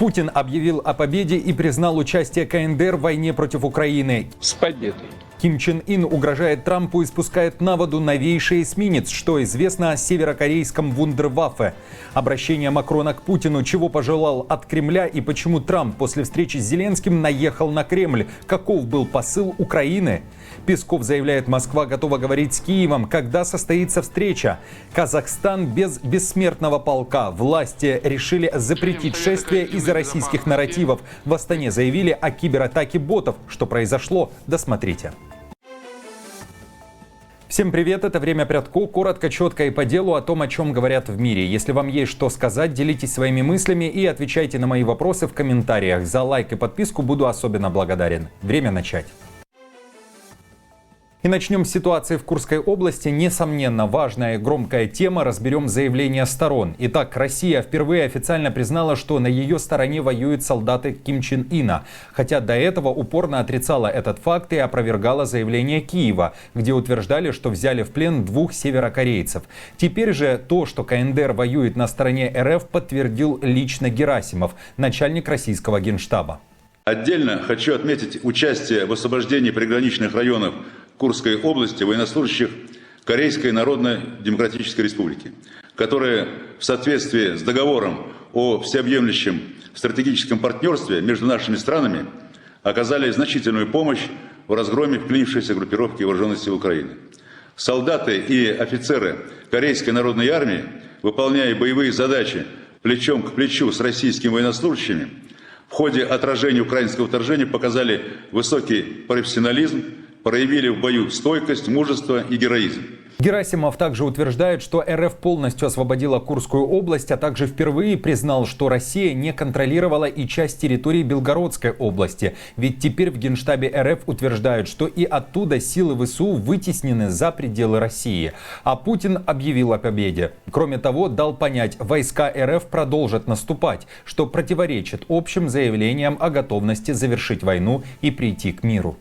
Путин объявил о победе и признал участие КНДР в войне против Украины. С победой! Ким Чен Ын угрожает Трампу и спускает на воду новейший эсминец, что известно о северокорейском вундерваффе. Обращение Макрона к Путину, чего пожелал от Кремля и почему Трамп после встречи с Зеленским наехал на Кремль. Каков был посыл Украины? Песков заявляет, Москва готова говорить с Киевом, когда состоится встреча. Казахстан без бессмертного полка. Власти решили запретить шествие из-за российских нарративов. В Астане заявили о кибератаке ботов. Что произошло? Досмотрите. Всем привет, это «Время Прядко». Коротко, четко и по делу о том, о чем говорят в мире. Если вам есть что сказать, делитесь своими мыслями и отвечайте на мои вопросы в комментариях. За лайк и подписку буду особенно благодарен. Время начать. И начнем с ситуации в Курской области. Несомненно, важная и громкая тема. Разберем заявления сторон. Итак, Россия впервые официально признала, что на ее стороне воюют солдаты Ким Чен Ына. Хотя до этого упорно отрицала этот факт и опровергала заявление Киева, где утверждали, что взяли в плен 2 северокорейцев. Теперь же то, что КНДР воюет на стороне РФ, подтвердил лично Герасимов, начальник российского генштаба. Отдельно хочу отметить участие в освобождении приграничных районов Курской области военнослужащих Корейской Народно-Демократической Республики, которые в соответствии с договором о всеобъемлющем стратегическом партнерстве между нашими странами оказали значительную помощь в разгроме вклинившейся группировки вооруженных сил Украины. Солдаты и офицеры Корейской Народной Армии, выполняя боевые задачи плечом к плечу с российскими военнослужащими, в ходе отражения украинского вторжения показали высокий профессионализм, проявили в бою стойкость, мужество и героизм. Герасимов также утверждает, что РФ полностью освободила Курскую область, а также впервые признал, что Россия не контролировала и часть территории Белгородской области. Ведь теперь в Генштабе РФ утверждают, что и оттуда силы ВСУ вытеснены за пределы России. А Путин объявил о победе. Кроме того, дал понять, войска РФ продолжат наступать, что противоречит общим заявлениям о готовности завершить войну и прийти к миру.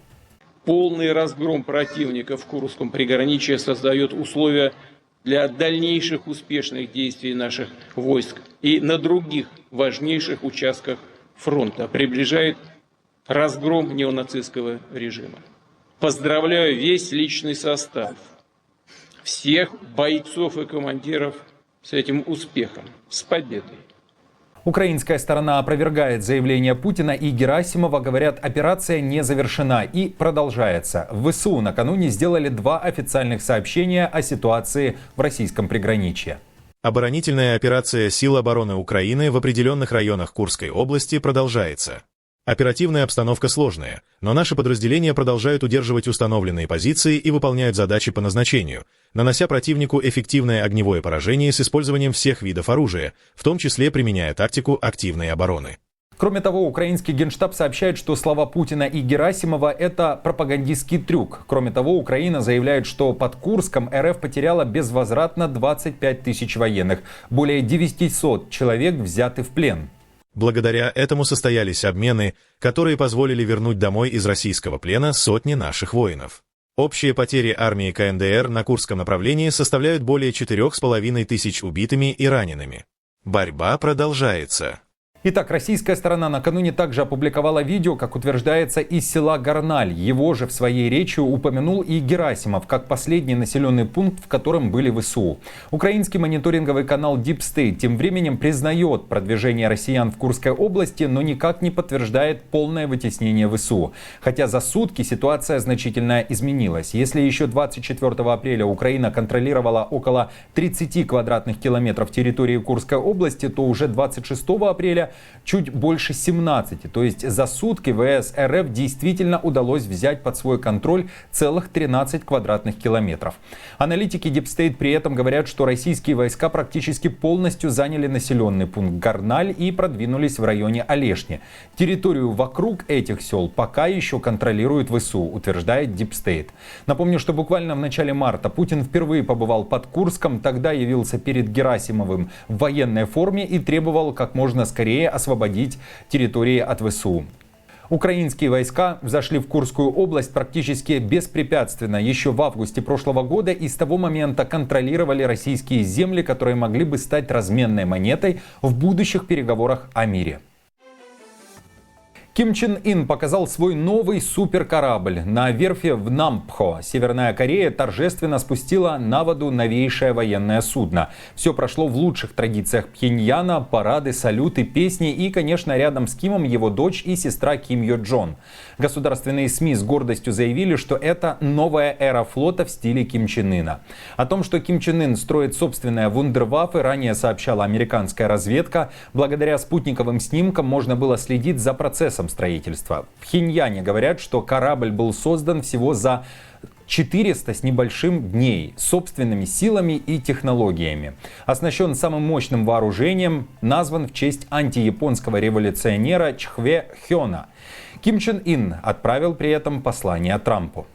Полный разгром противника в Курском приграничье создает условия для дальнейших успешных действий наших войск и на других важнейших участках фронта. Приближает разгром неонацистского режима. Поздравляю весь личный состав, всех бойцов и командиров с этим успехом, с победой. Украинская сторона опровергает заявление Путина и Герасимова. Говорят, операция не завершена и продолжается. В ВСУ накануне сделали 2 официальных сообщения о ситуации в российском приграничье. Оборонительная операция Сил обороны Украины в определенных районах Курской области продолжается. Оперативная обстановка сложная, но наши подразделения продолжают удерживать установленные позиции и выполняют задачи по назначению, нанося противнику эффективное огневое поражение с использованием всех видов оружия, в том числе применяя тактику активной обороны. Кроме того, украинский генштаб сообщает, что слова Путина и Герасимова – это пропагандистский трюк. Кроме того, Украина заявляет, что под Курском РФ потеряла безвозвратно 25 тысяч военных. Более 900 человек взяты в плен. Благодаря этому состоялись обмены, которые позволили вернуть домой из российского плена сотни наших воинов. Общие потери армии КНДР на Курском направлении составляют более 4,5 тысяч убитыми и ранеными. Борьба продолжается. Итак, российская сторона накануне также опубликовала видео, как утверждается, из села Горналь. Его же в своей речи упомянул и Герасимов, как последний населенный пункт, в котором были ВСУ. Украинский мониторинговый канал Deep State тем временем признает продвижение россиян в Курской области, но никак не подтверждает полное вытеснение ВСУ. Хотя за сутки ситуация значительно изменилась. Если еще 24 апреля Украина контролировала около 30 квадратных километров территории Курской области, то уже 26 апреля чуть больше 17. То есть за сутки ВС РФ действительно удалось взять под свой контроль целых 13 квадратных километров. Аналитики Deep State при этом говорят, что российские войска практически полностью заняли населенный пункт Горналь и продвинулись в районе Олешни. Территорию вокруг этих сел пока еще контролирует ВСУ, утверждает Deep State. Напомню, что буквально в начале марта Путин впервые побывал под Курском, тогда явился перед Герасимовым в военной форме и требовал как можно скорее освободить территории от ВСУ. Украинские войска зашли в Курскую область практически беспрепятственно еще в августе прошлого года и с того момента контролировали российские земли, которые могли бы стать разменной монетой в будущих переговорах о мире. Ким Чен Ын показал свой новый суперкорабль. На верфи в Нампхо Северная Корея торжественно спустила на воду новейшее военное судно. Все прошло в лучших традициях Пхеньяна: парады, салюты, песни и, конечно, рядом с Кимом его дочь и сестра Ким Йо Джон. Государственные СМИ с гордостью заявили, что это новая эра флота в стиле Ким Чен Ына. О том, что Ким Чен Ын строит собственное вундерваффе, ранее сообщала американская разведка. Благодаря спутниковым снимкам можно было следить за процессом строительства. В Пхеньяне говорят, что корабль был создан всего за 400 с небольшим дней собственными силами и технологиями. Оснащен самым мощным вооружением, назван в честь антияпонского революционера Чхве Хёна. Ким Чен Ын отправил при этом послание Трампу.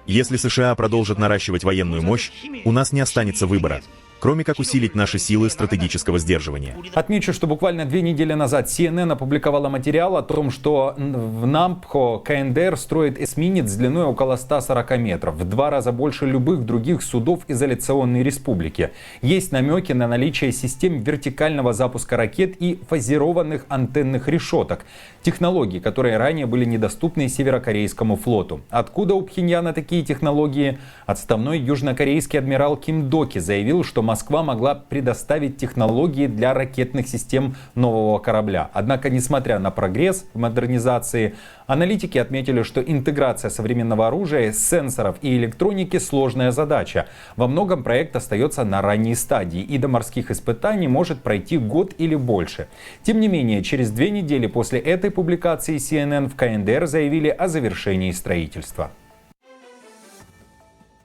Если США продолжат наращивать военную мощь, у нас не останется выбора, кроме как усилить наши силы стратегического сдерживания. Отмечу, что буквально 2 недели назад CNN опубликовала материал о том, что в Нампхо КНДР строит эсминец длиной около 140 метров, в 2 раза больше любых других судов изоляционной республики. Есть намеки на наличие систем вертикального запуска ракет и фазированных антенных решеток. Технологии, которые ранее были недоступны северокорейскому флоту. Откуда у Пхеньяна такие технологии? Отставной южнокорейский адмирал Ким Доки заявил, что Москва могла предоставить технологии для ракетных систем нового корабля. Однако, несмотря на прогресс в модернизации, аналитики отметили, что интеграция современного оружия, сенсоров и электроники – сложная задача. Во многом проект остается на ранней стадии, и до морских испытаний может пройти год или больше. Тем не менее, через 2 недели после этой публикации CNN в КНДР заявили о завершении строительства.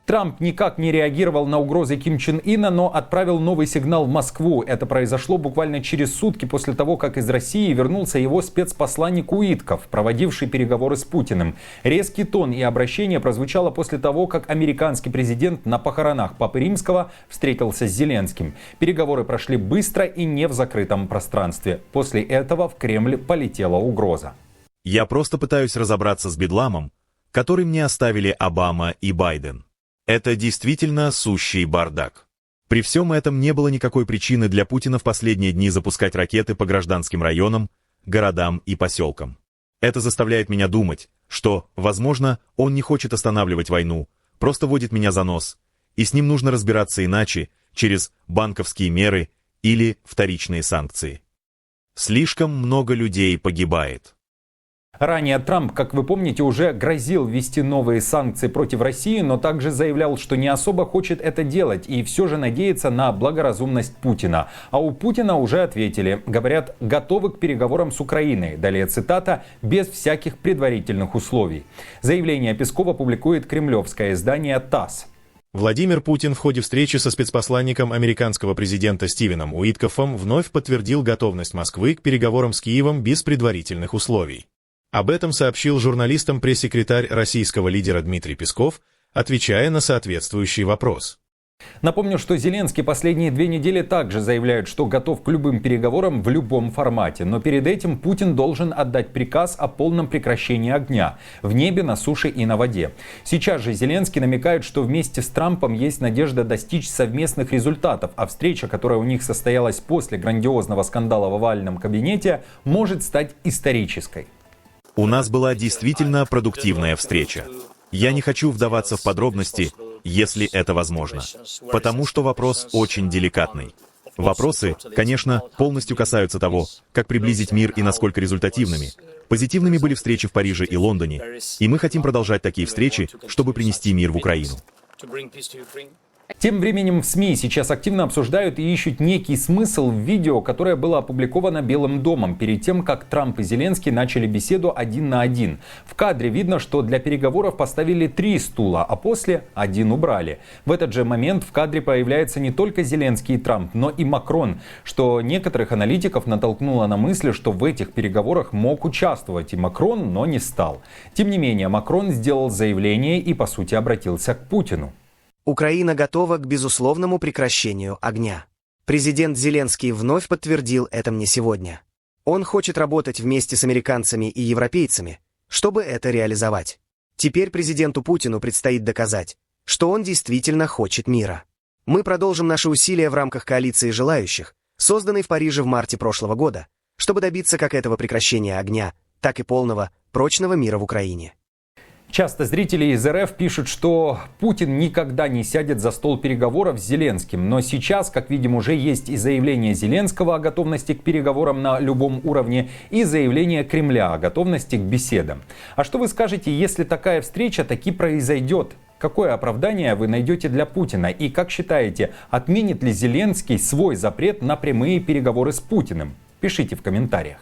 Трамп никак не реагировал на угрозы Ким Чен Ына, но отправил новый сигнал в Москву. Это произошло буквально через сутки после того, как из России вернулся его спецпосланник Уитков, проводивший переговоры с Путиным. Резкий тон и обращение прозвучало после того, как американский президент на похоронах Папы Римского встретился с Зеленским. Переговоры прошли быстро и не в закрытом пространстве. После этого в Кремль полетела угроза. Я просто пытаюсь разобраться с бедламом, который мне оставили Обама и Байден. Это действительно сущий бардак. При всем этом не было никакой причины для Путина в последние дни запускать ракеты по гражданским районам, городам и поселкам. Это заставляет меня думать, что, возможно, он не хочет останавливать войну, просто водит меня за нос, и с ним нужно разбираться иначе, через банковские меры или вторичные санкции. Слишком много людей погибает. Ранее Трамп, как вы помните, уже грозил ввести новые санкции против России, но также заявлял, что не особо хочет это делать и все же надеется на благоразумность Путина. А у Путина уже ответили. Говорят, готовы к переговорам с Украиной. Далее цитата: «без всяких предварительных условий». Заявление Пескова публикует кремлевское издание ТАСС. Владимир Путин в ходе встречи со спецпосланником американского президента Стивеном Уиткофом вновь подтвердил готовность Москвы к переговорам с Киевом без предварительных условий. Об этом сообщил журналистам пресс-секретарь российского лидера Дмитрий Песков, отвечая на соответствующий вопрос. Напомню, что Зеленский последние 2 недели также заявляет, что готов к любым переговорам в любом формате. Но перед этим Путин должен отдать приказ о полном прекращении огня в небе, на суше и на воде. Сейчас же Зеленский намекает, что вместе с Трампом есть надежда достичь совместных результатов, а встреча, которая у них состоялась после грандиозного скандала в овальном кабинете, может стать исторической. У нас была действительно продуктивная встреча. Я не хочу вдаваться в подробности, если это возможно, потому что вопрос очень деликатный. Вопросы, конечно, полностью касаются того, как приблизить мир и насколько результативными. Позитивными были встречи в Париже и Лондоне, и мы хотим продолжать такие встречи, чтобы принести мир в Украину. Тем временем в СМИ сейчас активно обсуждают и ищут некий смысл в видео, которое было опубликовано Белым домом перед тем, как Трамп и Зеленский начали беседу 1 на 1. В кадре видно, что для переговоров поставили 3 стула, а после 1 убрали. В этот же момент в кадре появляется не только Зеленский и Трамп, но и Макрон, что некоторых аналитиков натолкнуло на мысль, что в этих переговорах мог участвовать и Макрон, но не стал. Тем не менее, Макрон сделал заявление и, по сути, обратился к Путину. Украина готова к безусловному прекращению огня. Президент Зеленский вновь подтвердил это мне сегодня. Он хочет работать вместе с американцами и европейцами, чтобы это реализовать. Теперь президенту Путину предстоит доказать, что он действительно хочет мира. Мы продолжим наши усилия в рамках коалиции желающих, созданной в Париже в марте прошлого года, чтобы добиться как этого прекращения огня, так и полного, прочного мира в Украине. Часто зрители из РФ пишут, что Путин никогда не сядет за стол переговоров с Зеленским. Но сейчас, как видим, уже есть и заявление Зеленского о готовности к переговорам на любом уровне, и заявление Кремля о готовности к беседам. А что вы скажете, если такая встреча таки произойдет? Какое оправдание вы найдете для Путина? И как считаете, отменит ли Зеленский свой запрет на прямые переговоры с Путиным? Пишите в комментариях.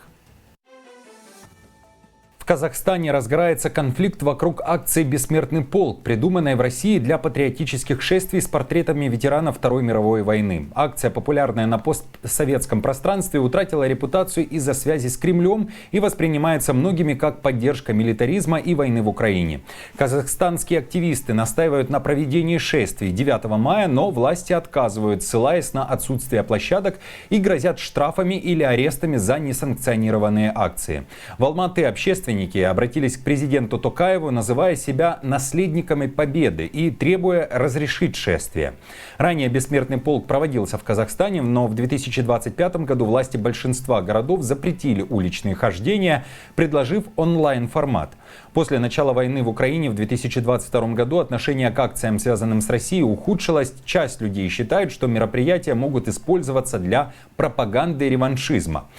В Казахстане разгорается конфликт вокруг акции «Бессмертный полк», придуманной в России для патриотических шествий с портретами ветеранов Второй мировой войны. Акция, популярная на постсоветском пространстве, утратила репутацию из-за связи с Кремлем и воспринимается многими как поддержка милитаризма и войны в Украине. Казахстанские активисты настаивают на проведении шествий 9 мая, но власти отказывают, ссылаясь на отсутствие площадок, и грозят штрафами или арестами за несанкционированные акции. В Алматы общественники обратились к президенту Токаеву, называя себя наследниками победы и требуя разрешить шествие. Ранее «Бессмертный полк» проводился в Казахстане, но в 2025 году власти большинства городов запретили уличные хождения, предложив онлайн-формат. После начала войны в Украине в 2022 году отношение к акциям, связанным с Россией, ухудшилось. Часть людей считает, что мероприятия могут использоваться для пропаганды реваншизма.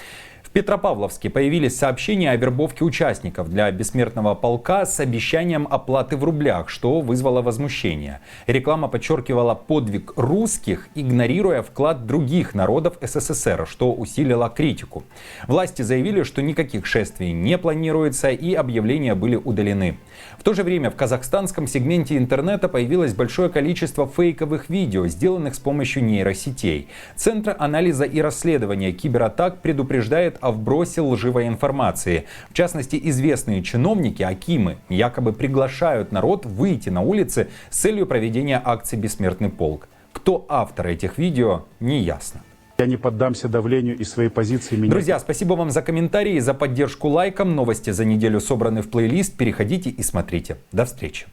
В Петропавловске появились сообщения о вербовке участников для «Бессмертного полка» с обещанием оплаты в рублях, что вызвало возмущение. Реклама подчеркивала подвиг русских, игнорируя вклад других народов СССР, что усилило критику. Власти заявили, что никаких шествий не планируется, и объявления были удалены. В то же время в казахстанском сегменте интернета появилось большое количество фейковых видео, сделанных с помощью нейросетей. Центр анализа и расследования кибератак предупреждает о вбросе лживой информации. В частности, известные чиновники, акимы, якобы приглашают народ выйти на улицы с целью проведения акции «Бессмертный полк». Кто автор этих видео, не ясно. Я не поддамся давлению и своей позиции меня. Друзья, спасибо вам за комментарии, за поддержку лайком. Новости за неделю собраны в плейлист. Переходите и смотрите. До встречи.